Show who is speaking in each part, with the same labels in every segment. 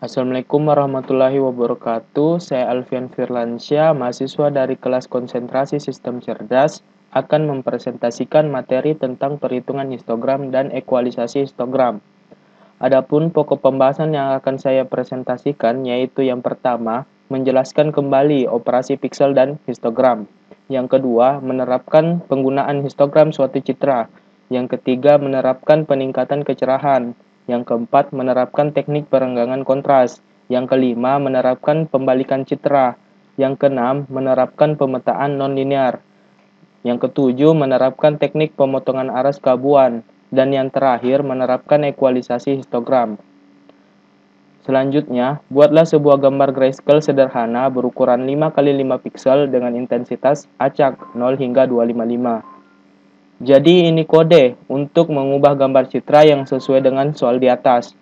Speaker 1: Assalamualaikum warahmatullahi wabarakatuh. Saya Alfian Firlansyah, mahasiswa dari kelas konsentrasi sistem cerdas, akan mempresentasikan materi tentang perhitungan histogram dan ekualisasi histogram. Adapun pokok pembahasan yang akan saya presentasikan yaitu yang pertama, menjelaskan kembali operasi piksel dan histogram. Yang kedua, menerapkan penggunaan histogram suatu citra. Yang ketiga, menerapkan peningkatan kecerahan. Yang keempat, menerapkan teknik perenggangan kontras. Yang kelima, menerapkan pembalikan citra. Yang keenam, menerapkan pemetaan nonlinear. Yang ketujuh, menerapkan teknik pemotongan aras keabuan. Dan yang terakhir, menerapkan ekualisasi histogram. Selanjutnya, buatlah sebuah gambar grayscale sederhana berukuran 5x5 piksel dengan intensitas acak 0 hingga 255. Jadi ini kode untuk mengubah gambar citra yang sesuai dengan soal di atas.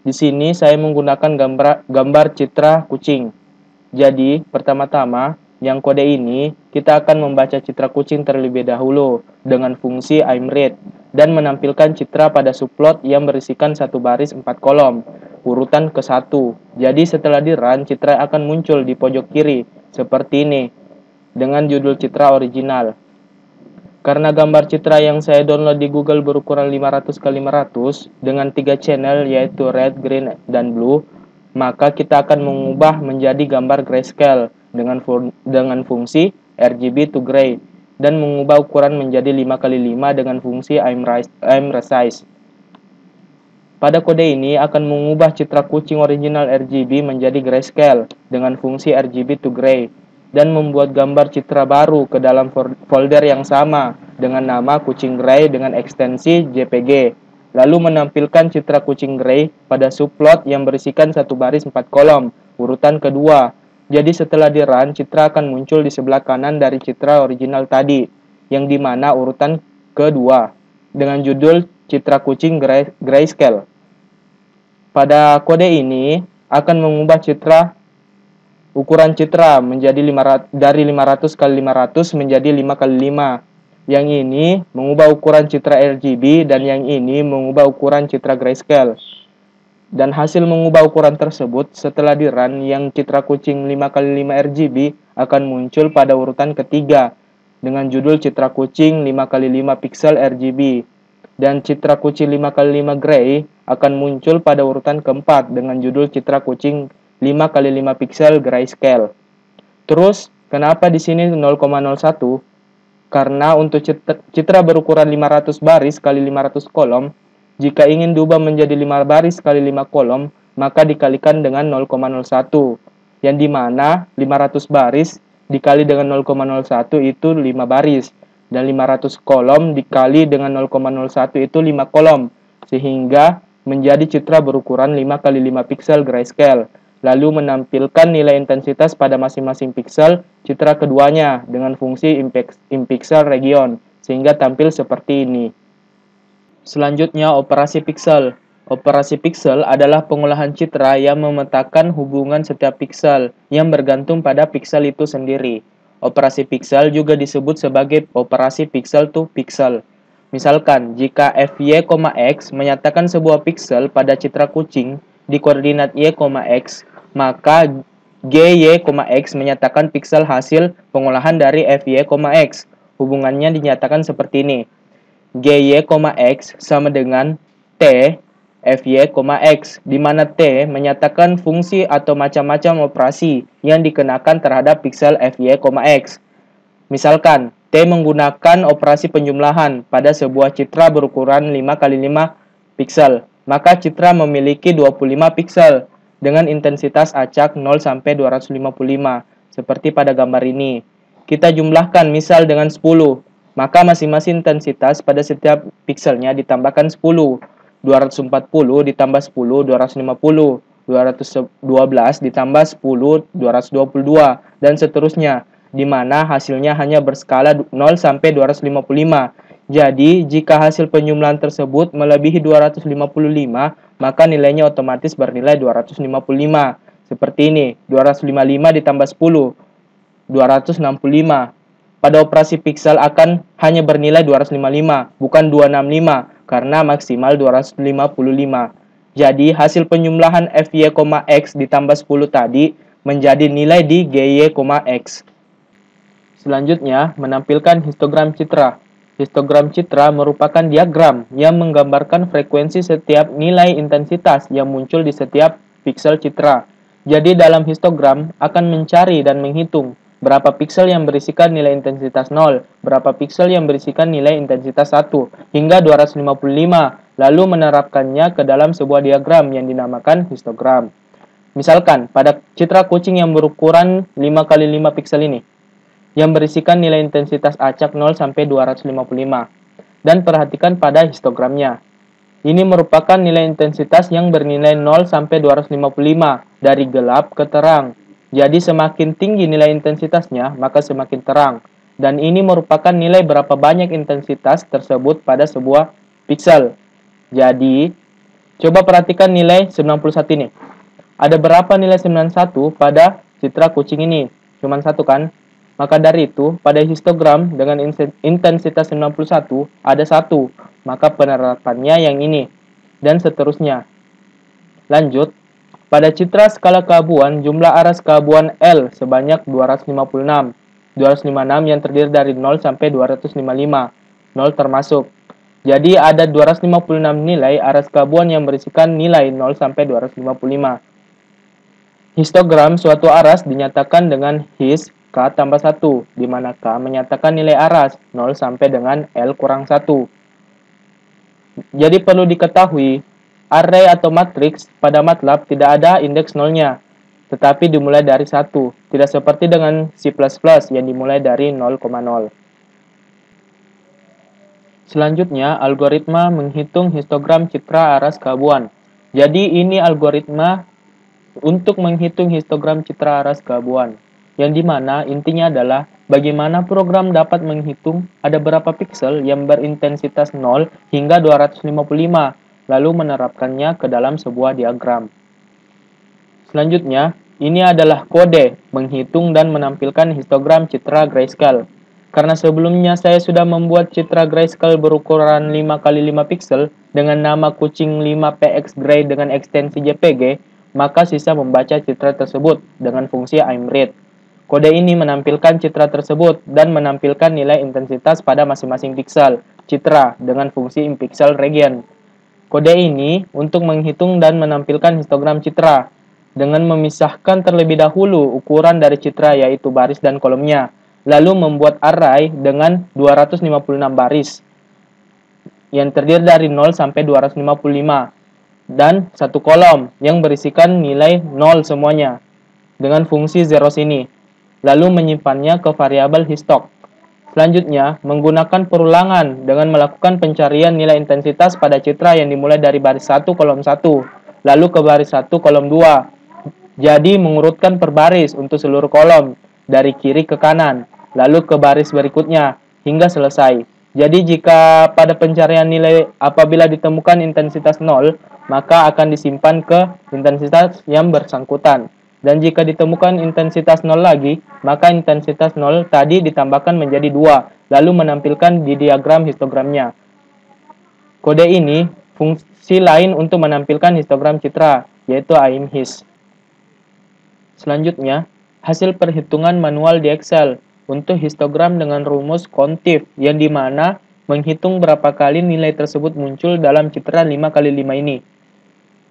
Speaker 1: Di sini saya menggunakan gambar citra kucing. Jadi, pertama-tama, yang kode ini, kita akan membaca citra kucing terlebih dahulu dengan fungsi imread dan menampilkan citra pada subplot yang berisikan satu baris 4 kolom, urutan ke-1. Jadi setelah di-run, citra akan muncul di pojok kiri, seperti ini, dengan judul citra original. Karena gambar citra yang saya download di Google berukuran 500x500 dengan 3 channel yaitu red, green, dan blue, maka kita akan mengubah menjadi gambar grayscale dengan fungsi RGB to gray dan mengubah ukuran menjadi 5x5 dengan fungsi imresize. Pada kode ini akan mengubah citra kucing original RGB menjadi grayscale dengan fungsi RGB to gray dan membuat gambar citra baru ke dalam folder yang sama dengan nama kucing gray dengan ekstensi JPG. Lalu menampilkan citra kucing gray pada subplot yang berisikan satu baris 4 kolom, urutan kedua. Jadi setelah di-run, citra akan muncul di sebelah kanan dari citra original tadi, yang dimana urutan kedua, dengan judul citra kucing grayscale. Pada kode ini akan mengubah ukuran citra menjadi dari 500x500 menjadi 5x5. Yang ini mengubah ukuran citra RGB dan yang ini mengubah ukuran citra grayscale. Dan hasil mengubah ukuran tersebut setelah di-run yang citra kucing 5x5 RGB akan muncul pada urutan ketiga dengan judul citra kucing 5x5 pixel RGB. Dan citra kucing 5x5 gray akan muncul pada urutan keempat dengan judul citra kucing 5x5 pixel grayscale. Terus, kenapa di sini 0,01? Karena untuk citra berukuran 500 baris kali 500 kolom, jika ingin diubah menjadi 5 baris kali 5 kolom, maka dikalikan dengan 0,01, yang dimana 500 baris dikali dengan 0,01 itu 5 baris, dan 500 kolom dikali dengan 0,01 itu 5 kolom, sehingga menjadi citra berukuran 5x5 pixel grayscale. Lalu menampilkan nilai intensitas pada masing-masing piksel citra keduanya dengan fungsi inpixel region, sehingga tampil seperti ini. Selanjutnya, operasi piksel. Operasi piksel adalah pengolahan citra yang memetakan hubungan setiap piksel yang bergantung pada piksel itu sendiri. Operasi piksel juga disebut sebagai operasi piksel to piksel. Misalkan, jika fy, x menyatakan sebuah piksel pada citra kucing di koordinat y, x, maka gy, x menyatakan piksel hasil pengolahan dari fy, x. Hubungannya dinyatakan seperti ini. gy, x sama dengan t fy, x, di mana t menyatakan fungsi atau macam-macam operasi yang dikenakan terhadap piksel fy, x. Misalkan, t menggunakan operasi penjumlahan pada sebuah citra berukuran 5x5 piksel, maka citra memiliki 25 piksel dengan intensitas acak 0 sampai 255, seperti pada gambar ini. Kita jumlahkan misal dengan 10, maka masing-masing intensitas pada setiap pikselnya ditambahkan 10. 240 ditambah 10, 250. 212 ditambah 10, 222, dan seterusnya, di mana hasilnya hanya berskala 0 sampai 255. Jadi, jika hasil penjumlahan tersebut melebihi 255, maka nilainya otomatis bernilai 255. Seperti ini, 255 ditambah 10, 265. Pada operasi piksel akan hanya bernilai 255, bukan 265, karena maksimal 255. Jadi hasil penjumlahan FY, X ditambah 10 tadi menjadi nilai di GY, X. Selanjutnya, menampilkan histogram citra. Histogram citra merupakan diagram yang menggambarkan frekuensi setiap nilai intensitas yang muncul di setiap piksel citra. Jadi dalam histogram akan mencari dan menghitung berapa piksel yang berisikan nilai intensitas 0, berapa piksel yang berisikan nilai intensitas 1, hingga 255, lalu menerapkannya ke dalam sebuah diagram yang dinamakan histogram. Misalkan, pada citra kucing yang berukuran 5 kali 5 piksel ini, yang berisikan nilai intensitas acak 0 sampai 255. Dan perhatikan pada histogramnya. Ini merupakan nilai intensitas yang bernilai 0 sampai 255 dari gelap ke terang. Jadi semakin tinggi nilai intensitasnya, maka semakin terang. Dan ini merupakan nilai berapa banyak intensitas tersebut pada sebuah piksel. Jadi, coba perhatikan nilai 91 ini. Ada berapa nilai 91 pada citra kucing ini? Cuman satu kan? Maka dari itu, pada histogram dengan intensitas 91 ada 1, maka penerapannya yang ini, dan seterusnya. Lanjut, pada citra skala keabuan, jumlah aras keabuan L sebanyak 256. 256 yang terdiri dari 0 sampai 255, 0 termasuk. Jadi ada 256 nilai aras keabuan yang berisikan nilai 0 sampai 255. Histogram suatu aras dinyatakan dengan his K tambah 1, di mana K menyatakan nilai aras 0 sampai dengan L kurang 1. Jadi perlu diketahui, array atau matriks pada MATLAB tidak ada indeks nolnya, tetapi dimulai dari 1, tidak seperti dengan C++ yang dimulai dari 0,0. Selanjutnya, algoritma menghitung histogram citra aras keabuan. Jadi ini algoritma untuk menghitung histogram citra aras keabuan, yang dimana intinya adalah bagaimana program dapat menghitung ada berapa piksel yang berintensitas 0 hingga 255, lalu menerapkannya ke dalam sebuah diagram. Selanjutnya, ini adalah kode menghitung dan menampilkan histogram citra grayscale. Karena sebelumnya saya sudah membuat citra grayscale berukuran 5 x 5 piksel dengan nama kucing 5px gray dengan ekstensi JPG, maka sisa membaca citra tersebut dengan fungsi imread. Kode ini menampilkan citra tersebut dan menampilkan nilai intensitas pada masing-masing piksel citra dengan fungsi inpixel region. Kode ini untuk menghitung dan menampilkan histogram citra dengan memisahkan terlebih dahulu ukuran dari citra yaitu baris dan kolomnya, lalu membuat array dengan 256 baris yang terdiri dari 0 sampai 255 dan satu kolom yang berisikan nilai 0 semuanya dengan fungsi zeros ini, lalu menyimpannya ke variabel histoc. Selanjutnya, menggunakan perulangan dengan melakukan pencarian nilai intensitas pada citra yang dimulai dari baris 1 kolom 1, lalu ke baris 1 kolom 2. Jadi mengurutkan per baris untuk seluruh kolom dari kiri ke kanan, lalu ke baris berikutnya hingga selesai. Jadi jika pada pencarian nilai apabila ditemukan intensitas 0, maka akan disimpan ke intensitas yang bersangkutan. Dan jika ditemukan intensitas 0 lagi, maka intensitas 0 tadi ditambahkan menjadi 2, lalu menampilkan di diagram histogramnya. Kode ini fungsi lain untuk menampilkan histogram citra, yaitu imhis. Selanjutnya, hasil perhitungan manual di Excel untuk histogram dengan rumus kontif, yang dimana menghitung berapa kali nilai tersebut muncul dalam citra 5 x 5 ini.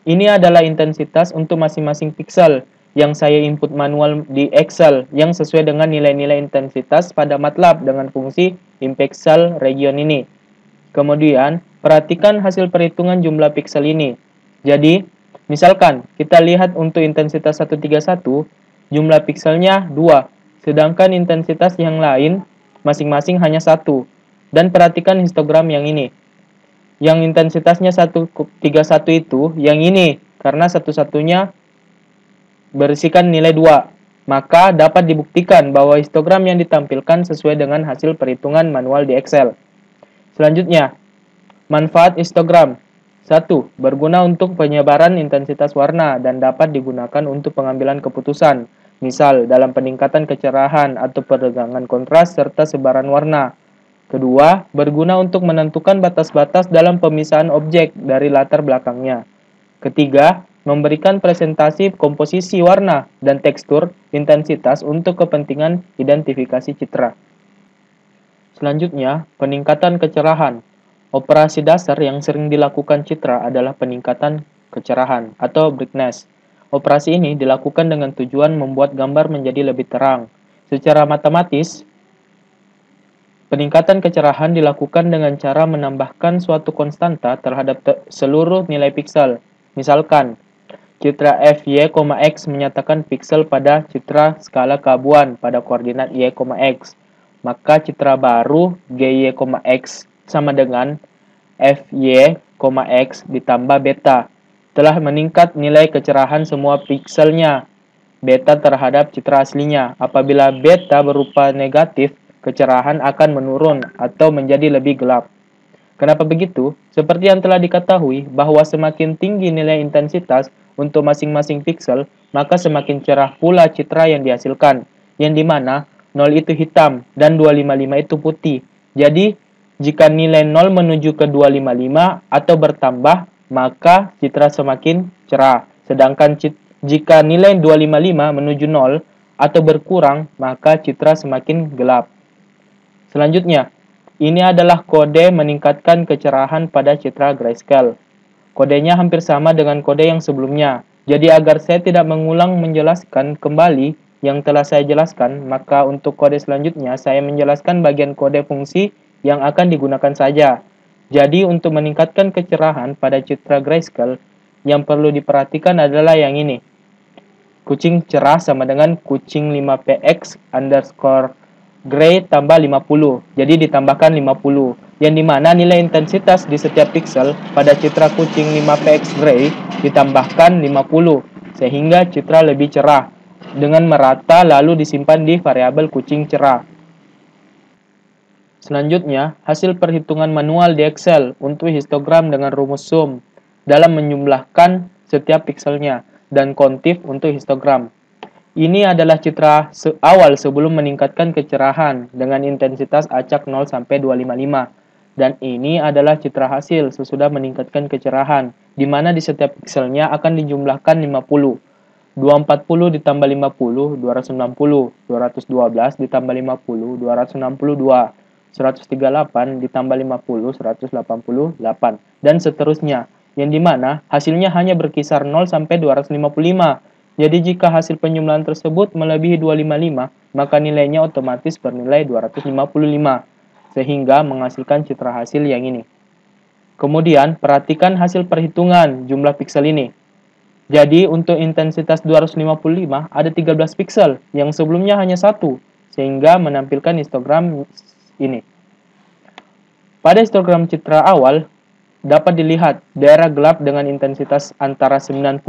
Speaker 1: Ini adalah intensitas untuk masing-masing piksel yang saya input manual di Excel yang sesuai dengan nilai-nilai intensitas pada MATLAB dengan fungsi inpixel region ini. Kemudian, perhatikan hasil perhitungan jumlah piksel ini. Jadi, misalkan kita lihat untuk intensitas 131, jumlah pikselnya 2, sedangkan intensitas yang lain masing-masing hanya 1. Dan perhatikan histogram yang ini. Yang intensitasnya 131 itu yang ini, karena satu-satunya berisikan nilai 2, maka dapat dibuktikan bahwa histogram yang ditampilkan sesuai dengan hasil perhitungan manual di Excel. Selanjutnya, manfaat histogram. 1. Berguna untuk penyebaran intensitas warna dan dapat digunakan untuk pengambilan keputusan, misal dalam peningkatan kecerahan atau peregangan kontras serta sebaran warna. Kedua, berguna untuk menentukan batas-batas dalam pemisahan objek dari latar belakangnya. Ketiga, memberikan presentasi komposisi warna dan tekstur intensitas untuk kepentingan identifikasi citra. Selanjutnya, peningkatan kecerahan. Operasi dasar yang sering dilakukan citra adalah peningkatan kecerahan atau brightness. Operasi ini dilakukan dengan tujuan membuat gambar menjadi lebih terang. Secara matematis, peningkatan kecerahan dilakukan dengan cara menambahkan suatu konstanta terhadap seluruh nilai piksel. Misalkan, citra fy, x menyatakan piksel pada citra skala keabuan pada koordinat y, x. Maka citra baru gy, x sama dengan fy, x ditambah beta. Telah meningkat nilai kecerahan semua pikselnya beta terhadap citra aslinya. Apabila beta berupa negatif, kecerahan akan menurun atau menjadi lebih gelap. Kenapa begitu? Seperti yang telah diketahui bahwa semakin tinggi nilai intensitas untuk masing-masing piksel, maka semakin cerah pula citra yang dihasilkan, yang dimana 0 itu hitam dan 255 itu putih. Jadi, jika nilai 0 menuju ke 255 atau bertambah, maka citra semakin cerah. Sedangkan jika nilai 255 menuju 0 atau berkurang, maka citra semakin gelap. Selanjutnya, ini adalah kode meningkatkan kecerahan pada citra grayscale. Kodenya hampir sama dengan kode yang sebelumnya. Jadi agar saya tidak mengulang menjelaskan kembali yang telah saya jelaskan, maka untuk kode selanjutnya saya menjelaskan bagian kode fungsi yang akan digunakan saja. Jadi untuk meningkatkan kecerahan pada citra grayscale, yang perlu diperhatikan adalah yang ini. Kucing cerah sama dengan kucing 5px underscore gray tambah 50. Jadi ditambahkan 50. Yang dimana nilai intensitas di setiap piksel pada citra kucing 5px gray ditambahkan 50. Sehingga citra lebih cerah. Dengan merata lalu disimpan di variabel kucing cerah. Selanjutnya, hasil perhitungan manual di Excel untuk histogram dengan rumus sum dalam menjumlahkan setiap pikselnya dan kontif untuk histogram. Ini adalah citra awal sebelum meningkatkan kecerahan dengan intensitas acak 0 sampai 255. Dan ini adalah citra hasil sesudah meningkatkan kecerahan, di mana di setiap pikselnya akan dijumlahkan 50. 240 ditambah 50, 260, 212 ditambah 50, 262, 138 ditambah 50, 188, dan seterusnya. Yang dimana hasilnya hanya berkisar 0 sampai 255. Jadi jika hasil penjumlahan tersebut melebihi 255, maka nilainya otomatis bernilai 255, sehingga menghasilkan citra hasil yang ini. Kemudian, perhatikan hasil perhitungan jumlah piksel ini. Jadi untuk intensitas 255 ada 13 piksel, yang sebelumnya hanya 1, sehingga menampilkan histogram ini. Pada histogram citra awal, dapat dilihat daerah gelap dengan intensitas antara 90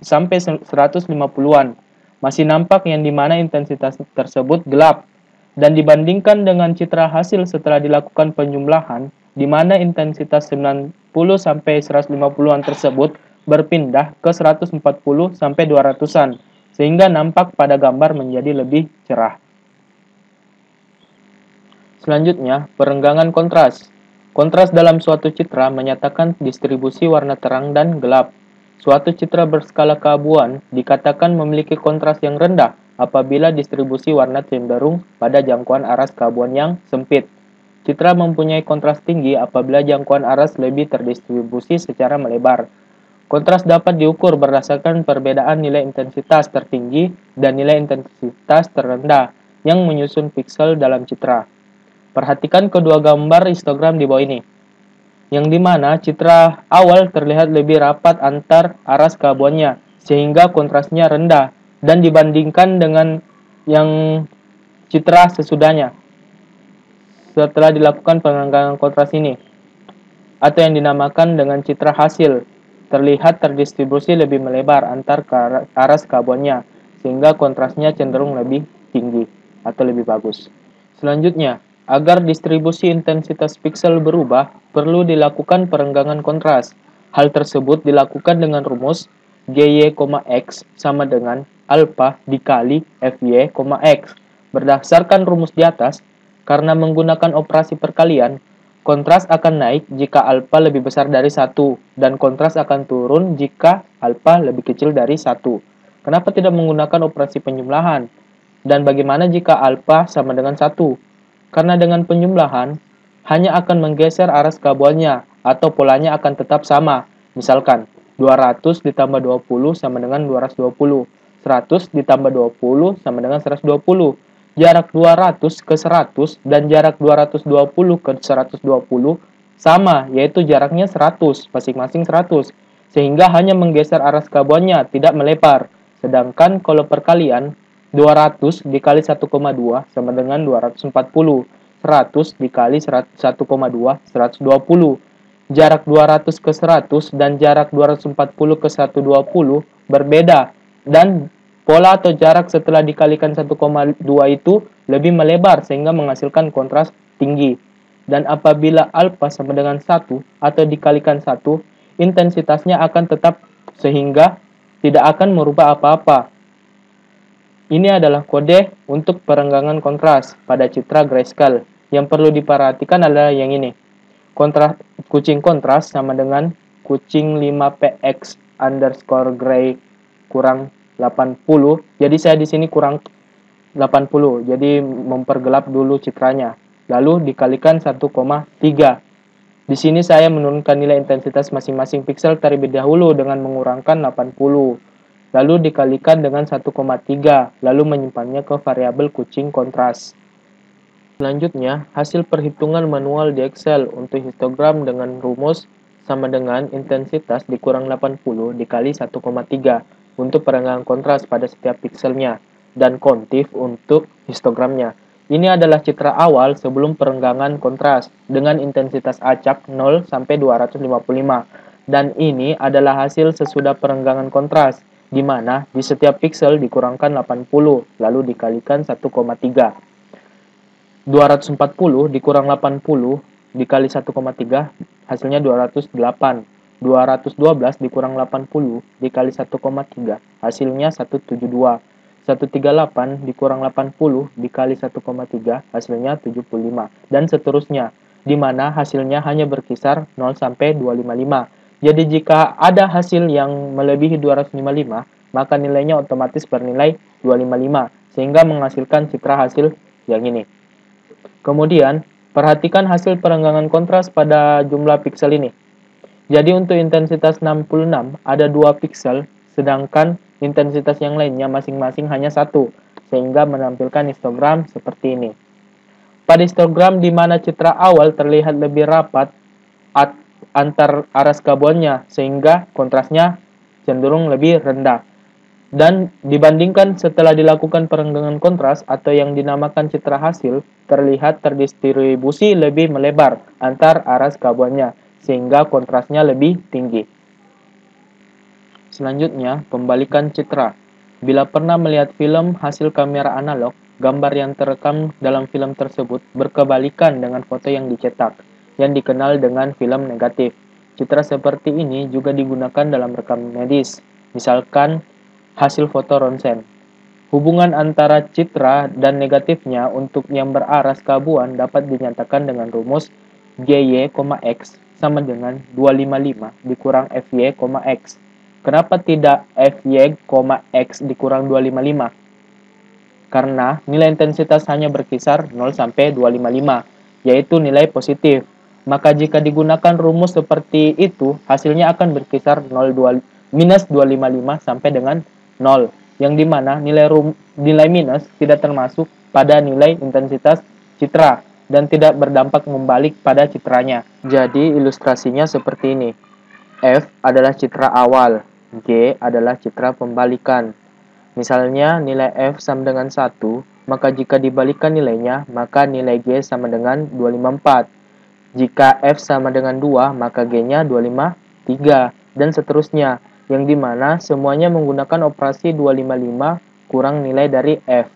Speaker 1: sampai 150-an. Masih nampak yang dimana intensitas tersebut gelap. Dan dibandingkan dengan citra hasil setelah dilakukan penjumlahan, di mana intensitas 90 sampai 150-an tersebut berpindah ke 140 sampai 200-an, sehingga nampak pada gambar menjadi lebih cerah. Selanjutnya, perenggangan kontras. Kontras dalam suatu citra menyatakan distribusi warna terang dan gelap. Suatu citra berskala keabuan dikatakan memiliki kontras yang rendah apabila distribusi warna cenderung pada jangkauan aras keabuan yang sempit. Citra mempunyai kontras tinggi apabila jangkauan aras lebih terdistribusi secara melebar. Kontras dapat diukur berdasarkan perbedaan nilai intensitas tertinggi dan nilai intensitas terendah yang menyusun piksel dalam citra. Perhatikan kedua gambar histogram di bawah ini, yang dimana citra awal terlihat lebih rapat antar aras keabuannya, sehingga kontrasnya rendah, dan dibandingkan dengan yang citra sesudahnya. Setelah dilakukan penganggangan kontras ini, atau yang dinamakan dengan citra hasil, terlihat terdistribusi lebih melebar antar aras keabuannya, sehingga kontrasnya cenderung lebih tinggi atau lebih bagus. Selanjutnya, agar distribusi intensitas piksel berubah, perlu dilakukan perenggangan kontras. Hal tersebut dilakukan dengan rumus GY, X sama dengan alpha dikali FY, X. Berdasarkan rumus di atas, karena menggunakan operasi perkalian, Kontras akan naik jika alfa lebih besar dari 1, dan kontras akan turun jika alfa lebih kecil dari 1. Kenapa tidak menggunakan operasi penjumlahan? Dan bagaimana jika alfa sama dengan 1? Karena dengan penjumlahan, hanya akan menggeser arah skabuannya, atau polanya akan tetap sama. Misalkan, 200 ditambah 20 sama dengan 220. 100 ditambah 20 sama dengan 120. Jarak 200 ke 100 dan jarak 220 ke 120 sama, yaitu jaraknya 100, masing-masing 100. Sehingga hanya menggeser arah skabuannya, tidak melebar. Sedangkan kalau perkalian, 200 dikali 1,2 sama dengan 240. 100 dikali 1,2, 120. Jarak 200 ke 100 dan jarak 240 ke 120 berbeda. Dan pola atau jarak setelah dikalikan 1,2 itu lebih melebar sehingga menghasilkan kontras tinggi. Dan apabila alfa sama dengan 1 atau dikalikan 1, intensitasnya akan tetap sehingga tidak akan merubah apa-apa. Ini adalah kode untuk perenggangan kontras pada citra grayscale. Yang perlu diperhatikan adalah yang ini. Kucing kontras sama dengan kucing 5px underscore gray kurang 80. Jadi saya di sini kurang 80. Jadi mempergelap dulu citranya. Lalu dikalikan 1,3. Di sini saya menurunkan nilai intensitas masing-masing pixel terlebih dahulu dengan mengurangkan 80. Lalu dikalikan dengan 1,3. Lalu menyimpannya ke variabel kucing kontras. Selanjutnya, hasil perhitungan manual di Excel untuk histogram dengan rumus sama dengan intensitas dikurang 80 dikali 1,3 untuk perenggangan kontras pada setiap pixelnya, dan kontif untuk histogramnya. Ini adalah citra awal sebelum perenggangan kontras dengan intensitas acak 0 sampai 255. Dan ini adalah hasil sesudah perenggangan kontras, di mana di setiap pixel dikurangkan 80, lalu dikalikan 1,3. 240 dikurang 80 dikali 1,3 hasilnya 208. 212 dikurang 80 dikali 1,3 hasilnya 172. 138 dikurang 80 dikali 1,3 hasilnya 75, dan seterusnya, di mana hasilnya hanya berkisar 0 sampai 255. Jadi jika ada hasil yang melebihi 255, maka nilainya otomatis bernilai 255 sehingga menghasilkan citra hasil yang ini. Kemudian, perhatikan hasil perenggangan kontras pada jumlah pixel ini. Jadi untuk intensitas 66 ada 2 pixel, sedangkan intensitas yang lainnya masing-masing hanya 1, sehingga menampilkan histogram seperti ini. Pada histogram di mana citra awal terlihat lebih rapat antar arah skabuannya, sehingga kontrasnya cenderung lebih rendah. Dan dibandingkan setelah dilakukan perenggangan kontras atau yang dinamakan citra hasil, terlihat terdistribusi lebih melebar antar arah skabuannya, sehingga kontrasnya lebih tinggi. Selanjutnya, pembalikan citra. Bila pernah melihat film hasil kamera analog, gambar yang terekam dalam film tersebut berkebalikan dengan foto yang dicetak, yang dikenal dengan film negatif. Citra seperti ini juga digunakan dalam rekam medis, misalkan hasil foto ronsen. Hubungan antara citra dan negatifnya untuk yang berarah skabuan dapat dinyatakan dengan rumus GY, X sama dengan 255 dikurang FY, X. Kenapa tidak FY, X dikurang 255? Karena nilai intensitas hanya berkisar 0 sampai 255, yaitu nilai positif. Maka jika digunakan rumus seperti itu, hasilnya akan berkisar minus 255 sampai dengan 0, yang dimana nilai minus tidak termasuk pada nilai intensitas citra dan tidak berdampak membalik pada citranya. Jadi ilustrasinya seperti ini. F adalah citra awal, G adalah citra pembalikan. Misalnya nilai F sama dengan 1, maka jika dibalikan nilainya, maka nilai G sama dengan 254. Jika F sama dengan 2, maka G-nya 253, dan seterusnya, yang dimana semuanya menggunakan operasi 255 kurang nilai dari F.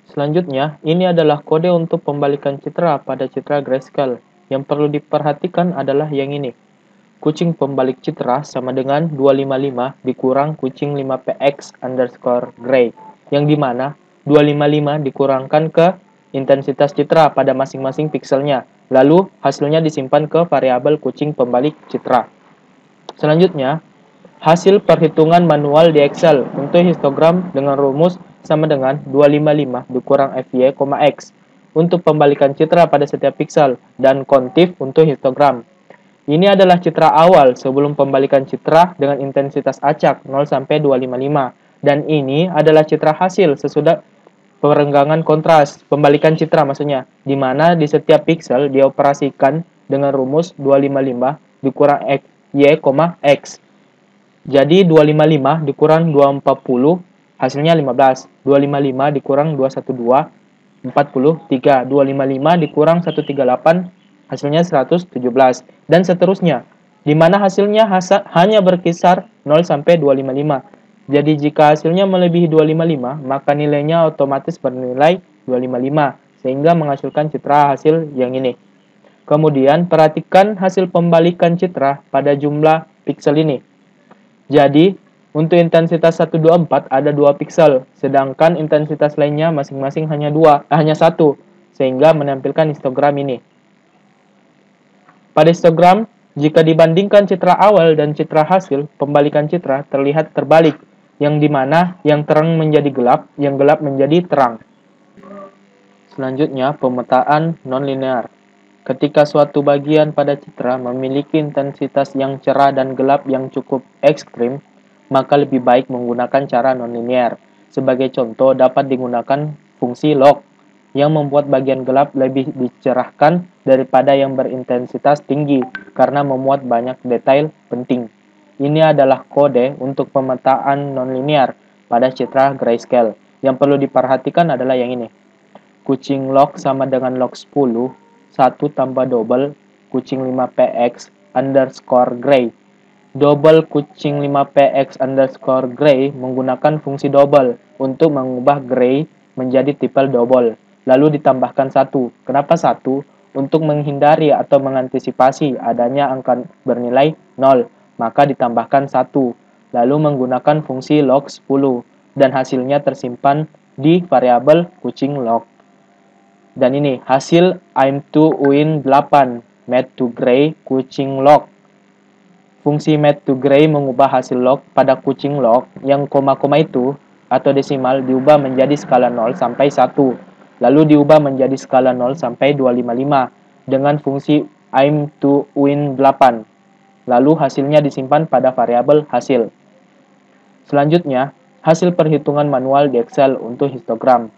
Speaker 1: Selanjutnya, ini adalah kode untuk pembalikan citra pada citra grayscale. Yang perlu diperhatikan adalah yang ini. Kucing pembalik citra sama dengan 255 dikurang kucing 5px underscore gray, yang dimana 255 dikurangkan ke intensitas citra pada masing-masing pixelnya, Lalu hasilnya disimpan ke variabel kucing pembalik citra. Selanjutnya, hasil perhitungan manual di Excel untuk histogram dengan rumus sama dengan 255 dikurang FY, X untuk pembalikan citra pada setiap piksel dan kontif untuk histogram. Ini adalah citra awal sebelum pembalikan citra dengan intensitas acak 0 sampai 255 dan ini adalah citra hasil sesudah perenggangan kontras, pembalikan citra maksudnya, di mana di setiap piksel dioperasikan dengan rumus 255 dikurang Y, X. Jadi 255 dikurang 240 hasilnya 15. 255 dikurang 212 43. 255 dikurang 138 hasilnya 117 dan seterusnya. Di mana hasilnya hanya berkisar 0 sampai 255. Jadi jika hasilnya melebihi 255, maka nilainya otomatis bernilai 255 sehingga menghasilkan citra hasil yang ini. Kemudian perhatikan hasil pembalikan citra pada jumlah piksel ini. Jadi, untuk intensitas 124 ada 2 piksel, sedangkan intensitas lainnya masing-masing hanya 1, sehingga menampilkan histogram ini. Pada histogram, jika dibandingkan citra awal dan citra hasil, pembalikan citra terlihat terbalik, yang dimana yang terang menjadi gelap, yang gelap menjadi terang. Selanjutnya, pemetaan nonlinear. Ketika suatu bagian pada citra memiliki intensitas yang cerah dan gelap yang cukup ekstrim, maka lebih baik menggunakan cara nonlinear. Sebagai contoh, dapat digunakan fungsi log yang membuat bagian gelap lebih dicerahkan daripada yang berintensitas tinggi karena memuat banyak detail penting. Ini adalah kode untuk pemetaan nonlinear pada citra grayscale. Yang perlu diperhatikan adalah yang ini. Kucing log sama dengan log 10 1 tambah double kucing 5px underscore gray. Double kucing 5px underscore gray menggunakan fungsi double untuk mengubah gray menjadi tipe double. Lalu ditambahkan 1. Kenapa 1? Untuk menghindari atau mengantisipasi adanya angka bernilai 0, maka ditambahkan 1. Lalu menggunakan fungsi log 10 dan hasilnya tersimpan di variabel kucing log. Dan ini hasil I'm to win 8 made to gray kucing log. Fungsi made to gray mengubah hasil log pada kucing log yang koma-koma itu atau desimal diubah menjadi skala 0 sampai 1. Lalu diubah menjadi skala 0 sampai 255 dengan fungsi I'm to win 8. Lalu hasilnya disimpan pada variabel hasil. Selanjutnya, hasil perhitungan manual di Excel untuk histogram.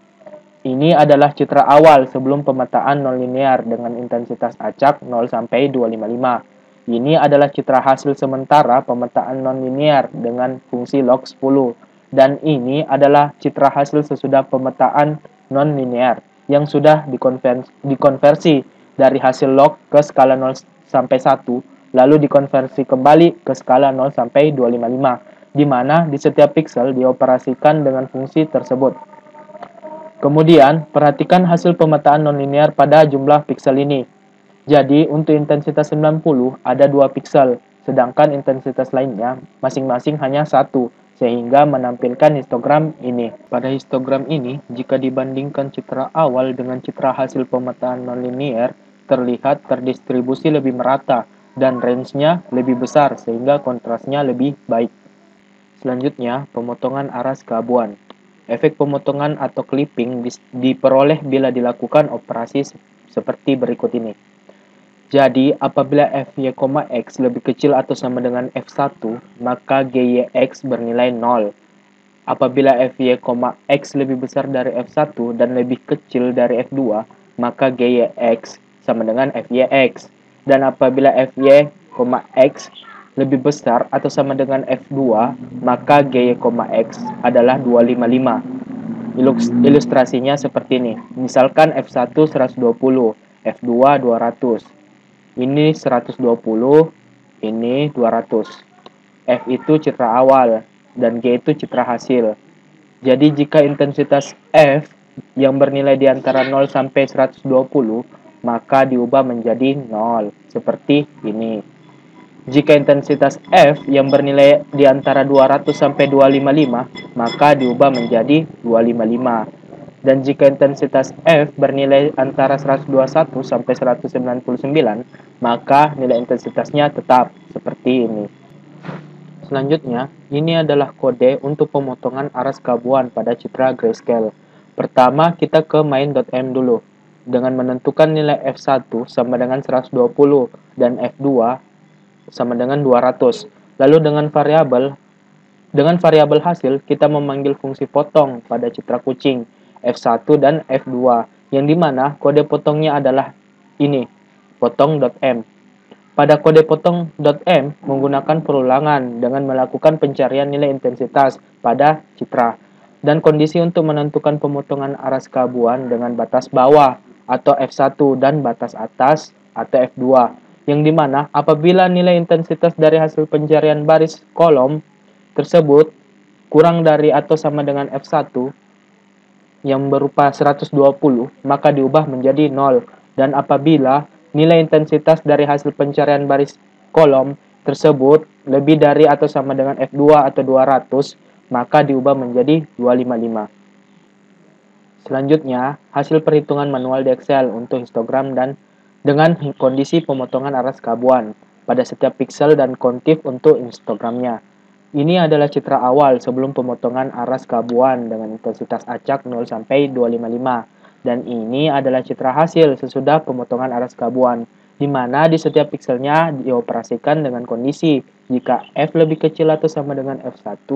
Speaker 1: Ini adalah citra awal sebelum pemetaan nonlinear dengan intensitas acak 0 sampai 255. Ini adalah citra hasil sementara pemetaan nonlinear dengan fungsi log 10. Dan ini adalah citra hasil sesudah pemetaan nonlinear yang sudah dikonversi dari hasil log ke skala 0 sampai 1, lalu dikonversi kembali ke skala 0 sampai 255, di mana di setiap piksel dioperasikan dengan fungsi tersebut. Kemudian, perhatikan hasil pemetaan nonlinear pada jumlah piksel ini. Jadi, untuk intensitas 90 ada 2 piksel, sedangkan intensitas lainnya masing-masing hanya 1, sehingga menampilkan histogram ini. Pada histogram ini, jika dibandingkan citra awal dengan citra hasil pemetaan nonlinear, terlihat terdistribusi lebih merata dan range-nya lebih besar sehingga kontrasnya lebih baik. Selanjutnya, pemotongan aras keabuan. Efek pemotongan atau clipping diperoleh bila dilakukan operasi seperti berikut ini. Jadi, apabila Fy, X lebih kecil atau sama dengan F1, maka Gyx bernilai 0. Apabila Fy, X lebih besar dari F1 dan lebih kecil dari F2, maka Gyx sama dengan Fyx. Dan apabila Fy, X lebih besar atau sama dengan F2, maka Gy, X adalah 255. Ilustrasinya seperti ini. Misalkan F1 120, F2 200. Ini 120, ini 200. F itu citra awal, dan G itu citra hasil. Jadi jika intensitas F yang bernilai di antara 0 sampai 120, maka diubah menjadi 0, seperti ini. Jika intensitas F yang bernilai di antara 200 sampai 255, maka diubah menjadi 255. Dan jika intensitas F bernilai antara 121 sampai 199, maka nilai intensitasnya tetap seperti ini. Selanjutnya, ini adalah kode untuk pemotongan aras kabuan pada citra grayscale. Pertama, kita ke main.m dulu. Dengan menentukan nilai F1 sama dengan 120 dan F2 sama dengan 200. Lalu dengan variabel hasil, kita memanggil fungsi potong pada citra kucing, F1 dan F2, yang dimana kode potongnya adalah ini, potong.m. Pada kode potong.m menggunakan perulangan dengan melakukan pencarian nilai intensitas pada citra, dan kondisi untuk menentukan pemotongan aras kabuan dengan batas bawah atau F1 dan batas atas atau F2, yang dimana apabila nilai intensitas dari hasil pencarian baris kolom tersebut kurang dari atau sama dengan F1 yang berupa 120, maka diubah menjadi 0. Dan apabila nilai intensitas dari hasil pencarian baris kolom tersebut lebih dari atau sama dengan F2 atau 200, maka diubah menjadi 255. Selanjutnya, hasil perhitungan manual di Excel untuk histogram dan dengan kondisi pemotongan aras kabuan pada setiap pixel dan kontif untuk histogramnya. Ini adalah citra awal sebelum pemotongan aras kabuan dengan intensitas acak 0 sampai 255. Dan ini adalah citra hasil sesudah pemotongan aras kabuan, di mana di setiap pikselnya dioperasikan dengan kondisi jika F lebih kecil atau sama dengan F1,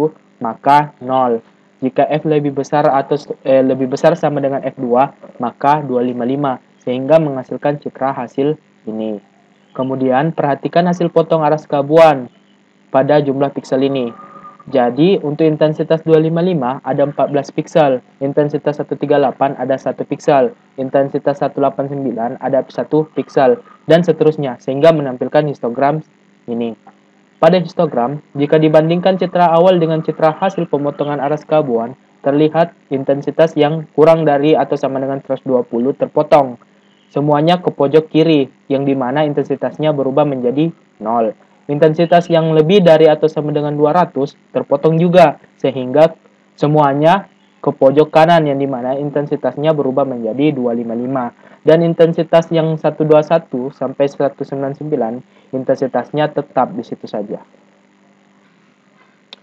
Speaker 1: maka 0. Jika F lebih besar atau lebih besar sama dengan F2, maka 255, sehingga menghasilkan citra hasil ini. Kemudian perhatikan hasil potong aras kabuan pada jumlah piksel ini. Jadi, untuk intensitas 255 ada 14 piksel, intensitas 138 ada 1 piksel, intensitas 189 ada 1 piksel, dan seterusnya, sehingga menampilkan histogram ini. Pada histogram, jika dibandingkan citra awal dengan citra hasil pemotongan aras kabuan, terlihat intensitas yang kurang dari atau sama dengan 120 terpotong. Semuanya ke pojok kiri, yang dimana intensitasnya berubah menjadi 0. Intensitas yang lebih dari atau sama dengan 200 terpotong juga, sehingga semuanya ke pojok kanan, yang dimana intensitasnya berubah menjadi 255. Dan intensitas yang 121 sampai 199, intensitasnya tetap di situ saja.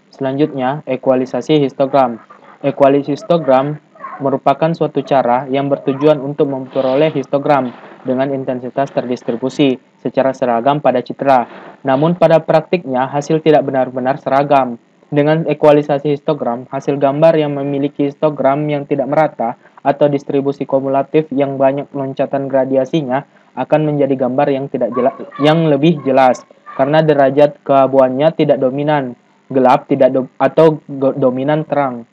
Speaker 1: Selanjutnya, ekualisasi histogram. Ekualisasi histogram merupakan suatu cara yang bertujuan untuk memperoleh histogram dengan intensitas terdistribusi secara seragam pada citra. Namun pada praktiknya hasil tidak benar-benar seragam. Dengan ekualisasi histogram, hasil gambar yang memiliki histogram yang tidak merata atau distribusi kumulatif yang banyak loncatan gradiasinya akan menjadi gambar yang lebih jelas karena derajat keabuannya tidak dominan gelap atau dominan terang.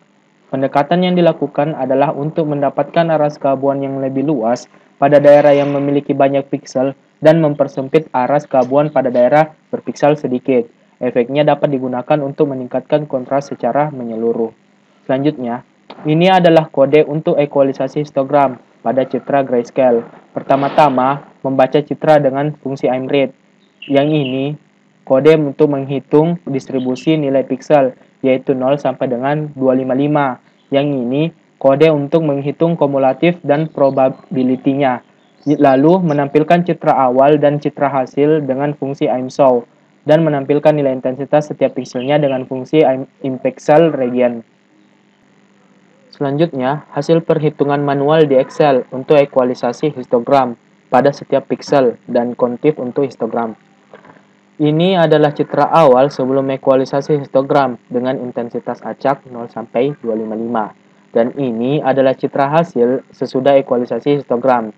Speaker 1: Pendekatan yang dilakukan adalah untuk mendapatkan aras keabuan yang lebih luas pada daerah yang memiliki banyak piksel dan mempersempit aras keabuan pada daerah berpiksel sedikit. Efeknya dapat digunakan untuk meningkatkan kontras secara menyeluruh. Selanjutnya, ini adalah kode untuk ekualisasi histogram pada citra grayscale. Pertama-tama, membaca citra dengan fungsi imread. Yang ini kode untuk menghitung distribusi nilai piksel, yaitu 0 sampai dengan 255. Yang ini kode untuk menghitung kumulatif dan probability-nya. Lalu menampilkan citra awal dan citra hasil dengan fungsi imshow, dan menampilkan nilai intensitas setiap pikselnya dengan fungsi impixel region. Selanjutnya, hasil perhitungan manual di Excel untuk ekualisasi histogram pada setiap piksel dan kontif untuk histogram. Ini adalah citra awal sebelum ekualisasi histogram dengan intensitas acak 0 sampai 255. Dan ini adalah citra hasil sesudah ekualisasi histogram.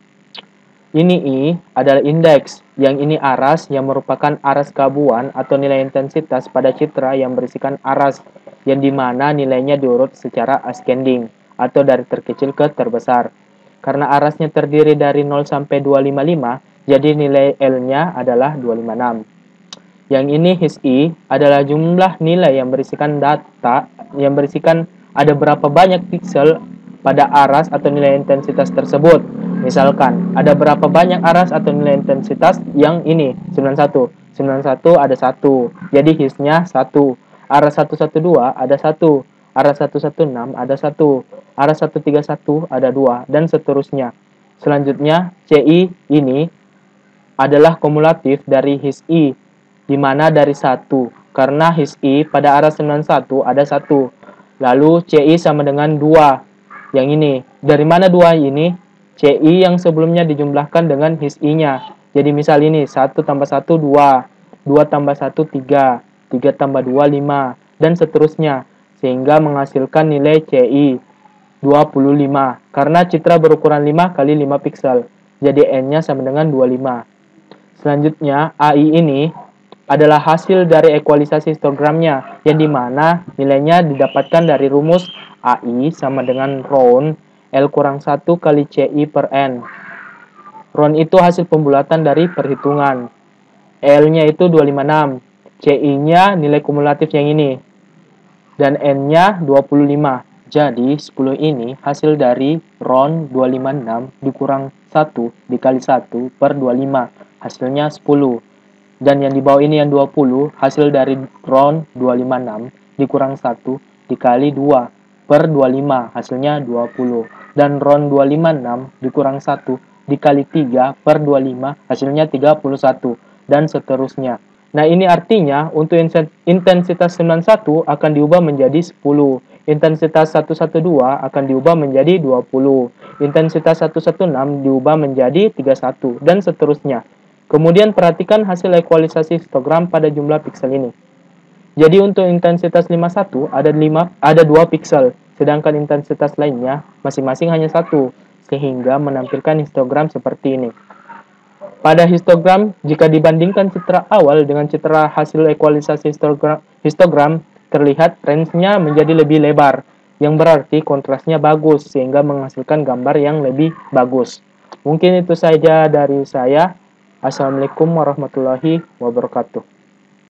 Speaker 1: Ini I adalah indeks, yang ini aras yang merupakan aras kabuan atau nilai intensitas pada citra yang berisikan aras, yang dimana nilainya diurut secara ascending atau dari terkecil ke terbesar. Karena arasnya terdiri dari 0 sampai 255, jadi nilai L-nya adalah 256. Yang ini HISI adalah jumlah nilai yang berisikan data, yang berisikan ada berapa banyak piksel pada aras atau nilai intensitas tersebut. Misalkan, ada berapa banyak aras atau nilai intensitas yang ini, 91. 91 ada 1, jadi HIS-nya 1. Aras 112 ada 1. arah 116 ada 1, arah 131 ada 2, dan seterusnya. Selanjutnya, CI ini adalah kumulatif dari his I, di mana dari 1, karena his I pada arah 91 ada 1. Lalu CI sama dengan 2, yang ini. Dari mana 2 ini? CI yang sebelumnya dijumlahkan dengan his I-nya. Jadi misal ini, 1 tambah 1, 2. 2 tambah 1, 3. 3 tambah 2, 5. Dan seterusnya. Sehingga menghasilkan nilai CI 25. Karena citra berukuran 5 kali 5 piksel. Jadi N-nya sama dengan 25. Selanjutnya, AI ini adalah hasil dari ekualisasi histogramnya, yang dimana nilainya didapatkan dari rumus AI sama dengan RON L kurang 1 kali CI per N. RON itu hasil pembulatan dari perhitungan. L-nya itu 256. CI-nya nilai kumulatif yang ini. Dan N-nya 25. Jadi 10 ini hasil dari RON 256 dikurang 1 dikali 1 per 25. Hasilnya 10. Dan yang di bawah ini yang 20, hasil dari RON 256 dikurang 1 dikali 2 per 25, hasilnya 20. Dan RON 256 dikurang 1 dikali 3 per 25, hasilnya 31. Dan seterusnya. Nah, ini artinya untuk intensitas 91 akan diubah menjadi 10. Intensitas 112 akan diubah menjadi 20. Intensitas 116 diubah menjadi 31. Dan seterusnya. Kemudian perhatikan hasil ekualisasi histogram pada jumlah piksel ini. Jadi untuk intensitas 51 ada 2 piksel, sedangkan intensitas lainnya masing-masing hanya 1, sehingga menampilkan histogram seperti ini. Pada histogram, jika dibandingkan citra awal dengan citra hasil ekualisasi histogram, terlihat range-nya menjadi lebih lebar, yang berarti kontrasnya bagus, sehingga menghasilkan gambar yang lebih bagus. Mungkin itu saja dari saya. Assalamualaikum warahmatullahi wabarakatuh.